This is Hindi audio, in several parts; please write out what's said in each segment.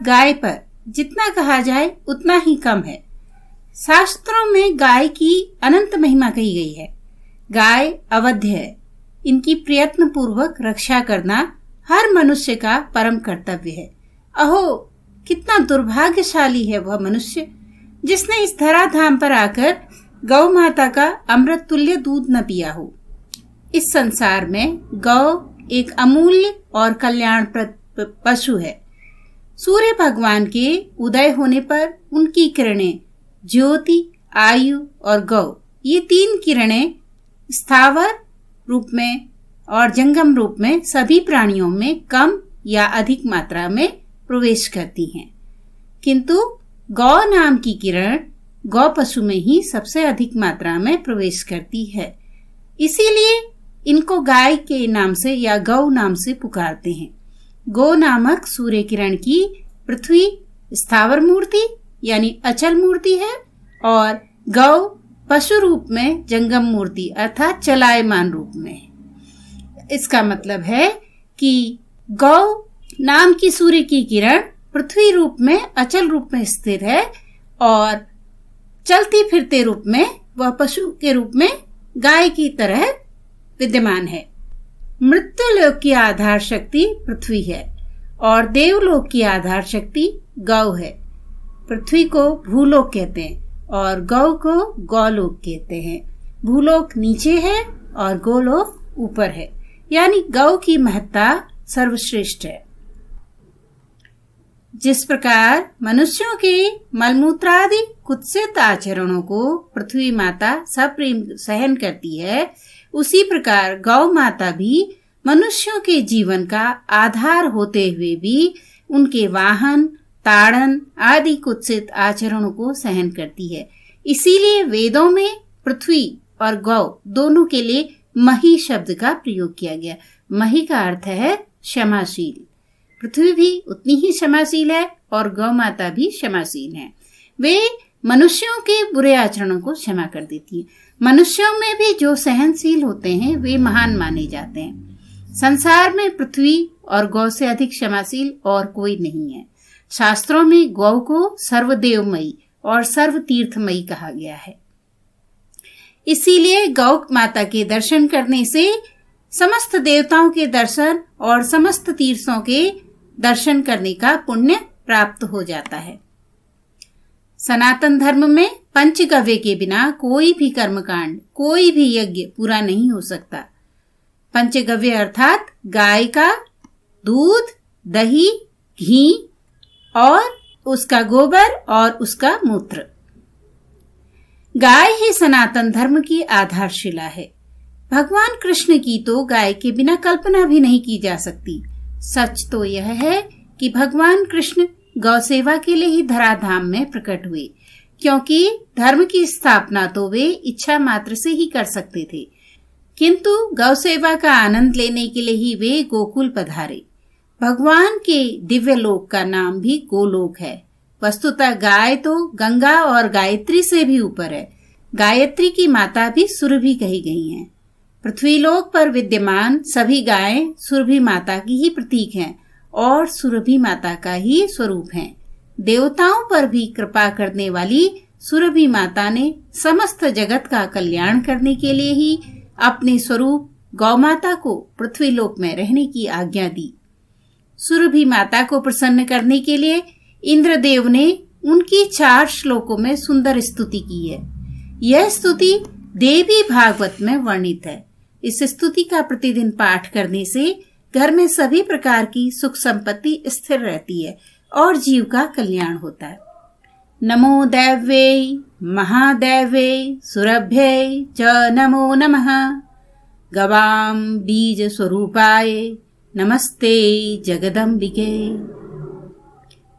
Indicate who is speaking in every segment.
Speaker 1: बात गाय पर जितना कहा जाए उतना ही कम है। शास्त्रों में गाय की अनंत महिमा कही गई है। गाय अवध्य है। इनकी प्रयत्न पूर्वक रक्षा करना हर मनुष्य का परम कर्तव्य है। अहो, कितना दुर्भाग्यशाली है वह मनुष्य जिसने इस धराधाम पर आकर गौ माता का अमृत तुल्य दूध न पिया हो। इस संसार में गौ एक अमूल्य और कल्याणप्रद पशु है। सूर्य भगवान के उदय होने पर उनकी किरणें ज्योति, आयु और गौ, ये 3 किरणें स्थावर रूप में और जंगम रूप में सभी प्राणियों में कम या अधिक मात्रा में प्रवेश करती हैं, किंतु गौ नाम की किरण गौ पशु में ही सबसे अधिक मात्रा में प्रवेश करती है। इसीलिए इनको गाय के नाम से या गौ नाम से पुकारते हैं। गौ नामक सूर्य किरण की पृथ्वी स्थावर मूर्ति यानी अचल मूर्ति है और गौ पशु रूप में जंगम मूर्ति अर्थात चलायमान रूप में है। इसका मतलब है कि गौ नाम की सूर्य की किरण पृथ्वी रूप में अचल रूप में स्थिर है और चलती फिरते रूप में वह पशु के रूप में गाय की तरह विद्यमान है। मृत्युलोक की आधार शक्ति पृथ्वी है और देवलोक की आधार शक्ति गौ है। पृथ्वी को भूलोक कहते हैं और गौ को गौलोक कहते हैं। भूलोक नीचे है और गोलोक ऊपर है, यानी गौ की महत्ता सर्वश्रेष्ठ है। जिस प्रकार मनुष्यों के मलमूत्रादि कुत्सित आचरणों को पृथ्वी माता सप्रेम सहन करती है, उसी प्रकार गौ माता भी मनुष्यों के जीवन का आधार होते हुए भी उनके वाहन, ताड़न आदि कुत्सित आचरणों को सहन करती है। इसीलिए वेदों में पृथ्वी और गौ दोनों के लिए मही शब्द का प्रयोग किया गया। मही का अर्थ है क्षमाशील। पृथ्वी भी उतनी ही क्षमाशील है और गौ माता भी क्षमाशील है। वे मनुष्यों के बुरे आचरणों को क्षमा कर देती है। मनुष्यों में भी जो सहनशील होते हैं वे महान माने जाते हैं। संसार में पृथ्वी और गौ से अधिक क्षमाशील और कोई नहीं है। शास्त्रों में गौ को सर्वदेवमयी और सर्वतीर्थमयी कहा गया है। इसीलिए गौ माता के दर्शन करने से समस्त देवताओं के दर्शन और समस्त तीर्थों के दर्शन करने का पुण्य प्राप्त हो जाता है। सनातन धर्म में पंचगव्य के बिना कोई भी कर्मकांड, कोई भी यज्ञ पूरा नहीं हो सकता। पंचगव्य अर्थात गाय का दूध, दही, घी और उसका गोबर और उसका मूत्र। गाय ही सनातन धर्म की आधारशिला है। भगवान कृष्ण की तो गाय के बिना कल्पना भी नहीं की जा सकती। सच तो यह है कि भगवान कृष्ण गौ सेवा के लिए ही धराधाम में प्रकट हुए, क्योंकि धर्म की स्थापना तो वे इच्छा मात्र से ही कर सकते थे, किंतु गौ सेवा का आनंद लेने के लिए ही वे गोकुल पधारे। भगवान के दिव्य लोक का नाम भी गोलोक है। वस्तुतः गाय तो गंगा और गायत्री से भी ऊपर है। गायत्री की माता भी सुरभि कही गई हैं। पृथ्वीलोक पर विद्यमान सभी गायें सुरभि माता की ही प्रतीक हैं और सुरभि माता का ही स्वरूप हैं। देवताओं पर भी कृपा करने वाली सुरभि माता ने समस्त जगत का कल्याण करने के लिए ही अपने स्वरूप गौ माता को पृथ्वीलोक में रहने की आज्ञा दी। सुरभि माता को प्रसन्न करने के लिए इंद्रदेव ने उनकी 4 श्लोकों में सुंदर स्तुति की है। यह स्तुति देवी भागवत में वर्णित है। इस स्तुति का प्रतिदिन पाठ करने से घर में सभी प्रकार की सुख संपत्ति स्थिर रहती है और जीव का कल्याण होता है। नमो दैव्यै महादैव्यै सुरभ्यै च नमो नमः। गवां बीज स्वरूपाय नमस्ते जगदम्बिके।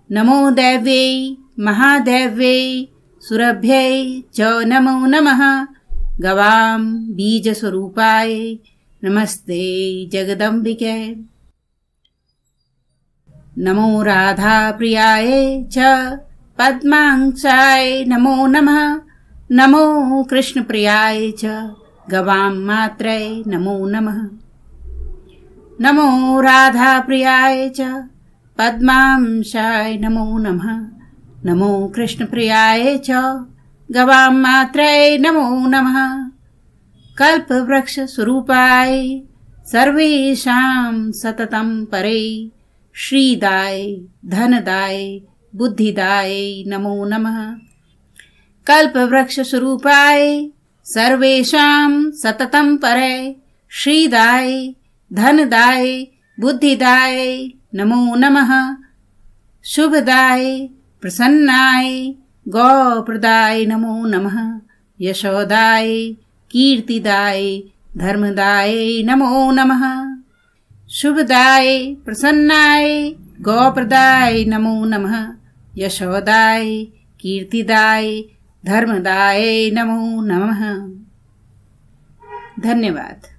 Speaker 1: नमो दैव्यै महादैव्यै सुरभ्यै च नमो नमः। गवां बीज स्वरूपाय नमस्ते जगदम्बिके। नमो राधा प्रियाय च पद्मांशाय नमो नमः। नमो कृष्ण प्रियाय च गवां मात्रै नमो नमः। नमो राधा प्रियाय च पद्मांशाय नमो नमः। नमो कृष्णप्रियाय च गवां मात्रै नमो नमः। कल्पवृक्षस्वरूपाय सर्वेषां सततं परे श्रीदाय धनदाय बुद्धिदाय नमो नमः। कल्पवृक्षस्वरूपाय सर्वेषां सततं परे श्रीदाय धनदाय बुद्धिदाय नमो नमः। शुभदाय प्रसन्नाय गौप्रदाय नमो नमः। यशोदाय कीर्तिदाय धर्मदाय नमो नमः। शुभदाय प्रसन्नाय गौप्रदाय नमो नमः। यशोदाय कीर्तिदाय धर्मदाय नमो नमः। धन्यवाद।